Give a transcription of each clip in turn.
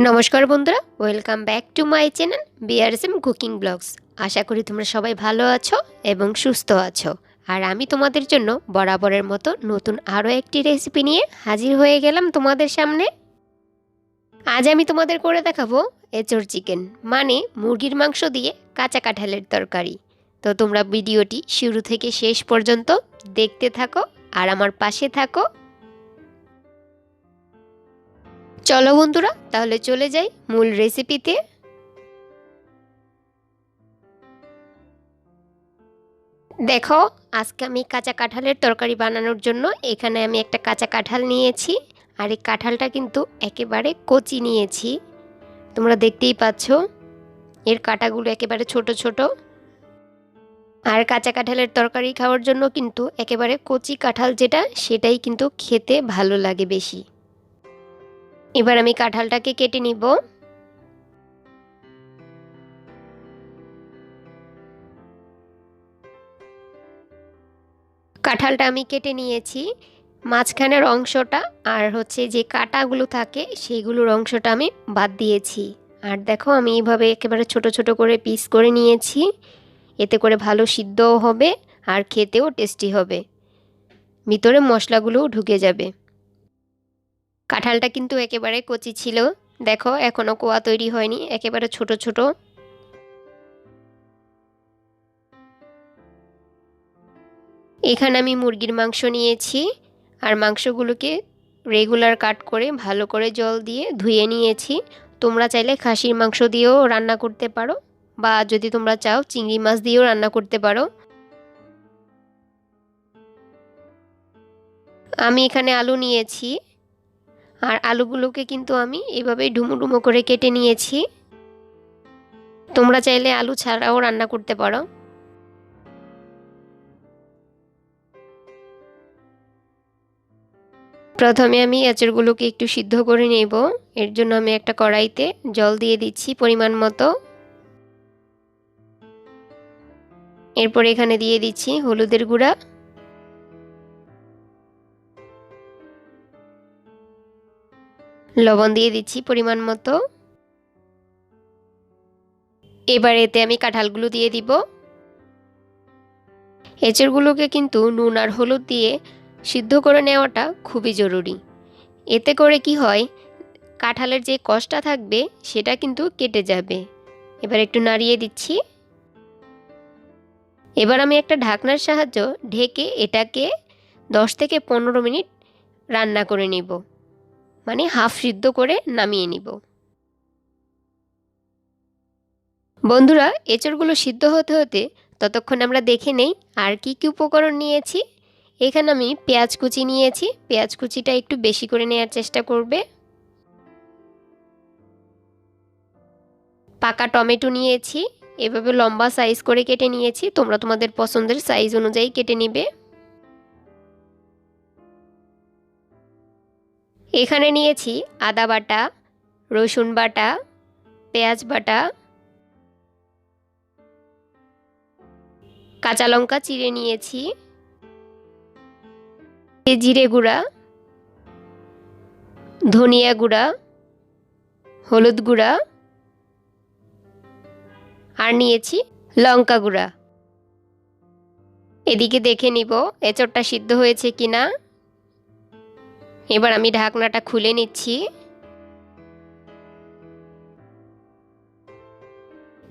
নমস্কার বন্ধুরা, welcome back to my channel BRSM cooking blogs. আশা করি তোমরা সবাই ভালো আছো এবং সুস্থ আছো। আর আমি তোমাদের জন্য বরাবরের মতো নতুন আরও একটি রেসিপি নিয়ে হাজির হয়ে গেলাম তোমাদের সামনে। আজ আমি তোমাদের করে দেখাবো এঁচোড় চিকেন, মানে মুরগির মাংস দিয়ে কাঁচা কাঁঠালের তরকারি। তো তোমরা ভিডিওটি শুরু থেকে শেষ পর্যন্ত দেখতে থাকো আর আমার পাশে থাকো। চলো বন্ধুরা, তাহলে চলে যাই মূল রেসিপিতে। দেখো, আজকে আমি কাঁচা কাঁঠালের তরকারি বানানোর জন্য এখানে আমি একটা কাঁচা কাঁঠাল নিয়েছি। আর এই কাঁঠালটা কিন্তু একেবারে কচি নিয়েছি, তোমরা দেখতেই পাচ্ছ এর কাঁটাগুলো একেবারে ছোট ছোট। আর কাঁচা কাঁঠালের তরকারি খাওয়ার জন্য কিন্তু একেবারে কচি কাঁঠাল যেটা, সেটাই কিন্তু খেতে ভালো লাগে বেশি। এবার আমি কাঁঠালটাকে কেটে নিব। কাঁঠালটা আমি কেটে নিয়েছি, মাঝখানের অংশটা আর যে কাঁটাগুলো থাকে সেইগুলোর অংশটা আমি বাদ দিয়েছি। আর দেখো, আমি এইভাবে একেবারে ছোট ছোট করে পিস করে নিয়েছি, এতে করে ভালো সিদ্ধও হবে আর খেতেও টেস্টি হবে, ভিতরে মশলাগুলোও ঢুকে যাবে। কাঁঠালটা কিন্তু একেবারে কচি ছিল, দেখো এখনো কোয়া তৈরি হয়নি, একেবারে ছোট ছোট। এখানে আমি মুরগির মাংস নিয়েছি, আর মাংসগুলোকে রেগুলার কাট করে ভালো করে জল দিয়ে ধুয়ে নিয়েছি। তোমরা চাইলে খাসির মাংস দিয়েও রান্না করতে পারো, বা যদি তোমরা চাও চিংড়ি মাছ দিয়েও রান্না করতে পারো। আমি এখানে আলু নিয়েছি, আর আলুগুলোকে কিন্তু আমি এইভাবেই ডুমো ডুমো করে কেটে নিয়েছি। তোমরা চাইলে আলু ছাড়াও রান্না করতে পারো। প্রথমে আমি এঁচড়গুলোকে একটু সিদ্ধ করে নেব। এর জন্য আমি একটা কড়াইতে জল দিয়ে দিচ্ছি পরিমাণ মতো। এরপর এখানে দিয়ে দিচ্ছি হলুদের গুঁড়া, লবণ দিয়ে দিচ্ছি পরিমাণ মতো। এবার এতে আমি কাঁঠালগুলো দিয়ে দিব। এঁচড়গুলোকে কিন্তু নুন আর হলুদ দিয়ে সিদ্ধ করে নেওয়াটা খুবই জরুরি। এতে করে কি হয়, কাঁঠালের যে কষটা থাকবে সেটা কিন্তু কেটে যাবে। এবার একটু নাড়িয়ে দিচ্ছি। এবার আমি একটা ঢাকনার সাহায্য ঢেকে এটাকে 10 থেকে 15 মিনিট রান্না করে নিব, মানে হাফ সিদ্ধ করে নামিয়ে নিব। বন্ধুরা, এঁচড়গুলো সিদ্ধ হতে হতে ততক্ষণ আমরা দেখে নেই আর কি কি উপকরণ নিয়েছি। এখানে আমি পেঁয়াজ কুচি নিয়েছি, পেঁয়াজ কুচিটা একটু বেশি করে নেওয়ার চেষ্টা করবে। পাকা টমেটো নিয়েছি, এভাবে লম্বা সাইজ করে কেটে নিয়েছি, তোমরা তোমাদের পছন্দের সাইজ অনুযায়ী কেটে নিবে। এখানে নিয়েছি আদা বাটা, রসুন বাটা, পেঁয়াজ বাটা, কাঁচা লঙ্কা চিড়ে নিয়েছি, জিরে গুঁড়া, ধনিয়া গুঁড়া, হলুদ গুঁড়া, আর নিয়েছি লঙ্কা গুঁড়া। এদিকে দেখে নিব এঁচড়টা সিদ্ধ হয়েছে কিনা। এবার আমি ঢাকনাটা খুলে নিচ্ছি।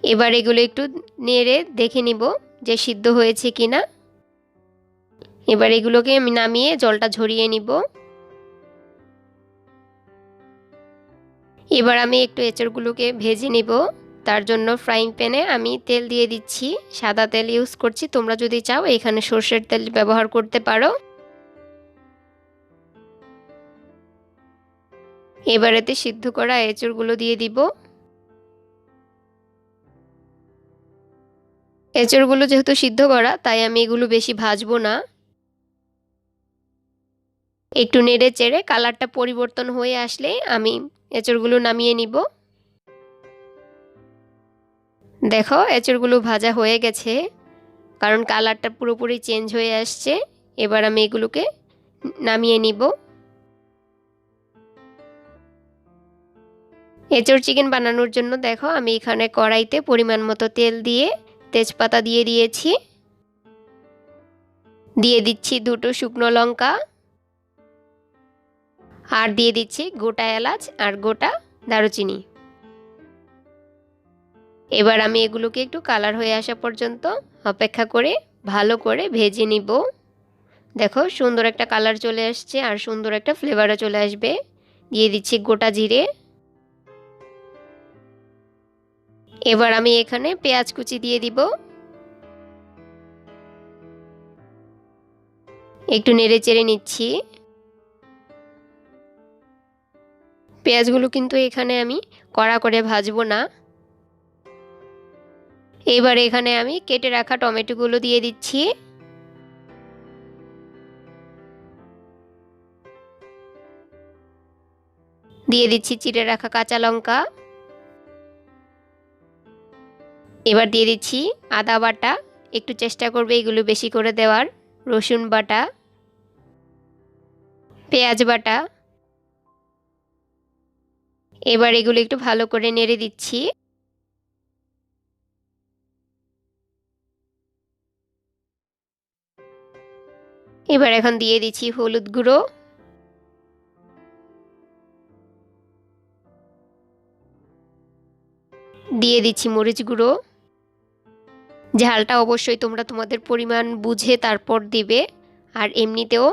এবার এগুলো একটু নেড়ে দেখে নিব যে সিদ্ধ হয়েছে কিনা। এবার এগুলোকে আমি নামিয়ে জলটা ঝরিয়ে নিব। এবার আমি একটু এঁচড়গুলোকে ভেজে নিব। তার জন্য ফ্রাইং প্যানে আমি তেল দিয়ে দিচ্ছি, সাদা তেল ইউজ করছি, তোমরা যদি চাও এখানে সর্ষের তেল ব্যবহার করতে পারো। এবার এতে সিদ্ধ করা এঁচড়গুলো দিয়ে দিব। এঁচড়গুলো যেহেতু সিদ্ধ করা, তাই আমি এগুলো বেশি ভাজবো না। একটু নেড়ে চেড়ে কালারটা পরিবর্তন হয়ে আসলে আমি এঁচড়গুলো নামিয়ে নিব। দেখো, এঁচড়গুলো ভাজা হয়ে গেছে, কারণ কালারটা পুরোপুরি চেঞ্জ হয়ে আসছে। এবার আমি এগুলোকে নামিয়ে নিব। এঁচোড় চিকেন বানানোর জন্য দেখো আমি এখানে কড়াইতে পরিমাণ মতো তেল দিয়ে তেজপাতা দিয়ে দিয়েছি, দিয়ে দিচ্ছি দুটো শুকনো লঙ্কা, আর দিয়ে দিচ্ছি গোটা এলাচ আর গোটা দারুচিনি। এবার আমি এগুলোকে একটু কালার হয়ে আসা পর্যন্ত অপেক্ষা করে ভালো করে ভেজে নিব। দেখো সুন্দর একটা কালার চলে আসছে আর সুন্দর একটা ফ্লেভারও চলে আসবে। দিয়ে দিচ্ছি গোটা জিরে। এবার আমি এখানে পেঁয়াজ কুচি দিয়ে দিব, একটু নেড়ে চেড়ে নিচ্ছি। পেঁয়াজগুলো কিন্তু এখানে আমি কড়া করে ভাজবো না। এবার এখানে আমি কেটে রাখা টমেটোগুলো দিয়ে দিচ্ছি, দিয়ে দিচ্ছি চিড়ে রাখা কাঁচা লঙ্কা। এবার দিয়ে দিচ্ছি আদা বাটা, একটু চেষ্টা করবে এগুলো বেশি করে দেওয়ার, রসুন বাটা, পেঁয়াজ বাটা। এবার এগুলো একটু ভালো করে নেড়ে দিচ্ছি। এবার এখন দিয়ে দিচ্ছি হলুদ গুঁড়ো, দিয়ে দিচ্ছি মরিচ গুঁড়ো। ঝালটা অবশ্যই তোমরা তোমাদের পরিমাণ বুঝে তারপর দিবে, আর এমনিতেও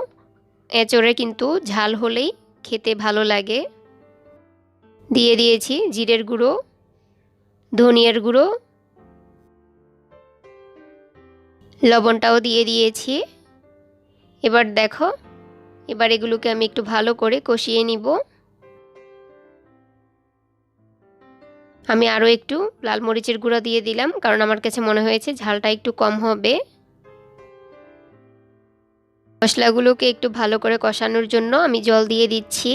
এঁচোড়ে কিন্তু ঝাল হলেই খেতে ভালো লাগে। দিয়ে দিয়েছি জিরের গুঁড়ো, ধনিয়ার গুঁড়ো, লবণটাও দিয়ে দিয়েছি। এবার দেখো, এবার এগুলোকে আমি একটু ভালো করে কষিয়ে নিব। আমি আরও একটু লাল মরিচের গুঁড়ো দিয়ে দিলাম, কারণ আমার কাছে মনে হয়েছে ঝালটা একটু কম হবে। মশলাগুলোকে একটু ভালো করে কষানোর জন্য আমি জল দিয়ে দিচ্ছি।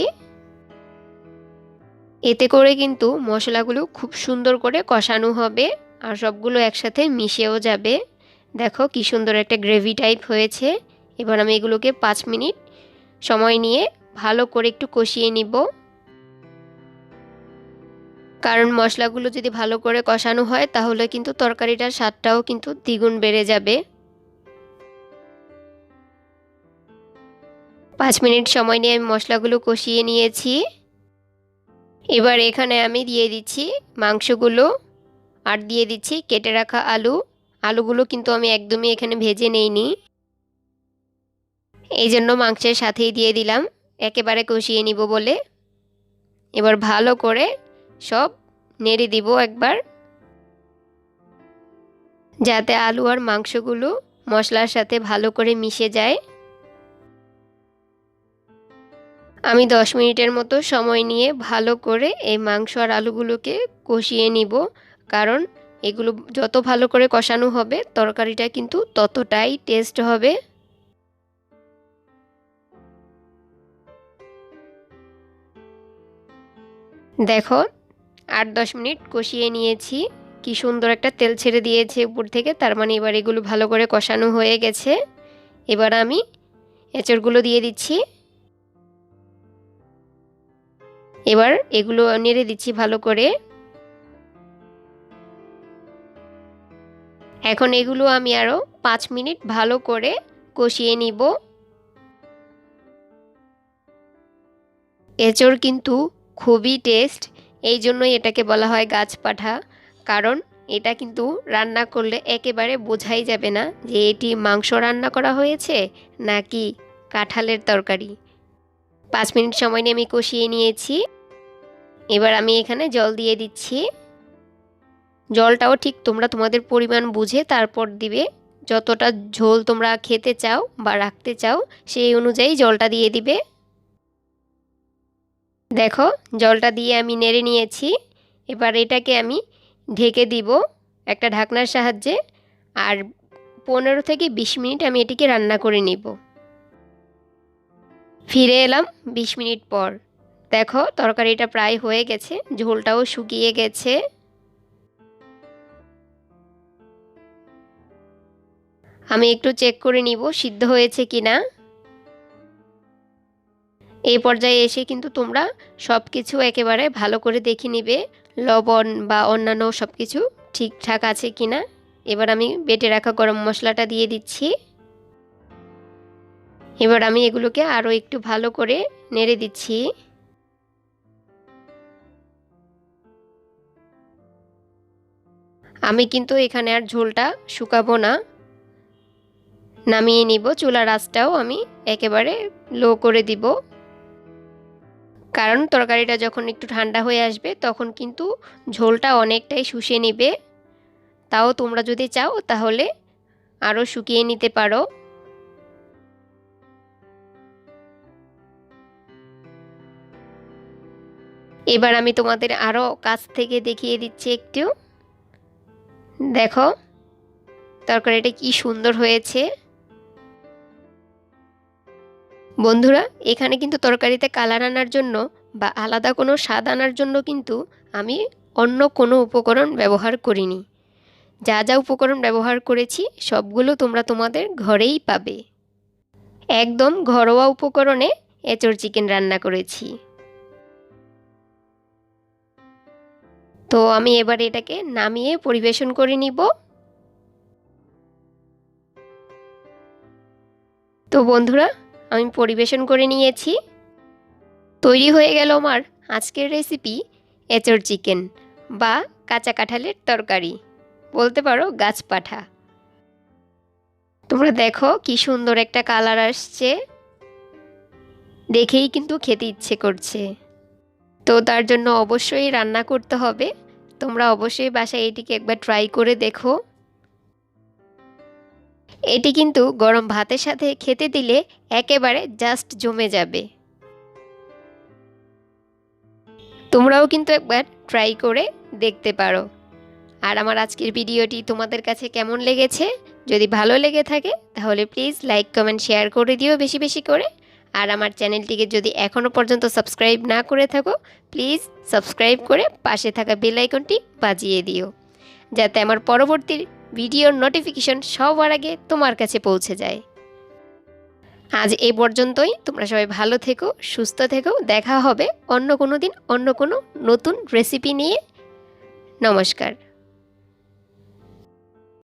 এতে করে কিন্তু মশলাগুলো খুব সুন্দর করে কষানো হবে আর সবগুলো একসাথে মিশেও যাবে। দেখো কি সুন্দর একটা গ্রেভি টাইপ হয়েছে। এবার আমি এগুলোকে 5 মিনিট সময় নিয়ে ভালো করে একটু কষিয়ে নিব, কারণ মশলাগুলো যদি ভালো করে কষানো হয় তাহলে কিন্তু তরকারিটার স্বাদটাও কিন্তু দ্বিগুণ বেড়ে যাবে। 5 মিনিট সময় নিয়ে আমি মশলাগুলো কষিয়ে নিয়েছি। এবার এখানে আমি দিয়ে দিচ্ছি মাংসগুলো, আর দিয়ে দিচ্ছি কেটে রাখা আলু। আলুগুলো কিন্তু আমি একদমই এখানে ভেজে নেইনি, এই জন্য মাংসের সাথেই দিয়ে দিলাম, একেবারে কষিয়ে নিব বলে। এবার ভালো করে সব নেড়ে দিব একবার, যাতে আলু আর মাংসগুলো মশলার সাথে ভালো করে মিশে যায়। আমি 10 মিনিটের মতো সময় নিয়ে ভালো করে এই মাংস আর আলুগুলোকে কষিয়ে নিব, কারণ এগুলো যত ভালো করে কষানো হবে তরকারিটা কিন্তু ততটাই টেস্ট হবে। দেখো 8-10 মিনিট কষিয়ে নিয়েছি, কি সুন্দর একটা তেল ছেড়ে দিয়েছে উপর থেকে, তার মানে এবার এগুলো ভালো করে কষানো হয়ে গেছে। এবার আমি এঁচড়গুলো দিয়ে দিচ্ছি, এবার এগুলো নেড়ে দিচ্ছি ভালো করে। এখন এগুলো আমি আরও 5 মিনিট ভালো করে কষিয়ে নিব। এঁচড় কিন্তু খুবই টেস্ট, এই জন্যই এটাকে বলা হয় গাছপাঠা, কারণ এটা কিন্তু রান্না করলে একেবারে বোঝাই যাবে না যে এটি মাংস রান্না করা হয়েছে নাকি কাঁঠালের তরকারি। 5 মিনিট সময় নিয়ে আমি কষিয়ে নিয়েছি। এবার আমি এখানে জল দিয়ে দিচ্ছি, জলটাও ঠিক তোমরা তোমাদের পরিমাণ বুঝে তারপর দিবে, যতটা ঝোল তোমরা খেতে চাও বা রাখতে চাও সেই অনুযায়ী জলটা দিয়ে দিবে। দেখো জলটা দিয়ে আমি নেড়ে নিয়েছি, এবার এটাকে আমি ঢেকে দিব একটা ঢাকনার সাহায্যে, আর 15 থেকে 20 মিনিট আমি এটিকে রান্না করে নিব। ফিরে এলাম 20 মিনিট পর। দেখো তরকারিটা প্রায় হয়ে গেছে, ঝোলটাও শুকিয়ে গেছে। আমি একটু চেক করে নিব সিদ্ধ হয়েছে কিনা। এই পর্যায়ে এসে কিন্তু তোমরা সব কিছু একেবারে ভালো করে দেখে নিবে, লবণ বা অন্যান্য সব কিছু ঠিকঠাক আছে কি না। এবার আমি বেটে রাখা গরম মশলাটা দিয়ে দিচ্ছি। এবার আমি এগুলোকে আরও একটু ভালো করে নেড়ে দিচ্ছি। আমি কিন্তু এখানে আর ঝোলটা শুকাবো না, নামিয়ে নিব। চুলার আঁচটাও আমি একেবারে লো করে দিব, কারণ তরকারিটা যখন একটু ঠান্ডা হয়ে আসবে তখন কিন্তু ঝোলটা অনেকটাই শুষে নেবে। তাও তোমরা যদি চাও তাহলে আরও শুকিয়ে নিতে পারো। এবার আমি তোমাদের আরও কাছ থেকে দেখিয়ে দিচ্ছি একটু। দেখো তরকারিটা কি সুন্দর হয়েছে। বন্ধুরা, এখানে কিন্তু তরকারিতে কালার আনার জন্য বা আলাদা কোনো স্বাদ আনার জন্য কিন্তু আমি অন্য কোনো উপকরণ ব্যবহার করিনি। যা যা উপকরণ ব্যবহার করেছি সবগুলো তোমরা তোমাদের ঘরেই পাবে। একদম ঘরোয়া উপকরণে এঁচোড় চিকেন রান্না করেছি। তো আমি এবার এটাকে নামিয়ে পরিবেশন করে নিব। তো বন্ধুরা, আমি পরিবেশন করে নিয়েছি। তৈরি হয়ে গেল আমার আজকের রেসিপি এঁচোড় চিকেন বা কাঁচা কাঁঠালের তরকারি, বলতে পারো গাছ পাঠা। তোমরা দেখো কি সুন্দর একটা কালার আসছে, দেখেই কিন্তু খেতে ইচ্ছে করছে। তো তার জন্য অবশ্যই রান্না করতে হবে। তোমরা অবশ্যই বাসায় এটিকে একবার ট্রাই করে দেখো। এটি কিন্তু গরম ভাতের সাথে খেতে দিলে একেবারে জাস্ট জমে যাবে। তোমরাও কিন্তু একবার ট্রাই করে দেখতে পারো। আর আমার আজকের ভিডিওটি তোমাদের কাছে কেমন লেগেছে? যদি ভালো লেগে থাকে তাহলে প্লিজ লাইক কমেন্ট শেয়ার করে দিও বেশি বেশি করে। আর আমার চ্যানেলটিকে যদি এখনও পর্যন্ত সাবস্ক্রাইব না করে থাকো প্লিজ সাবস্ক্রাইব করে পাশে থাকা বেল আইকনটি বাজিয়ে দিও, যাতে আমার পরবর্তী ভিডিওর নোটিফিকেশন সবার আগে তোমার কাছে পৌঁছে যায়। আজ এই পর্যন্তই। তোমরা সবাই ভালো থেকো, সুস্থ থেকো। দেখা হবে অন্য কোনো দিন অন্য কোনো নতুন রেসিপি নিয়ে। নমস্কার।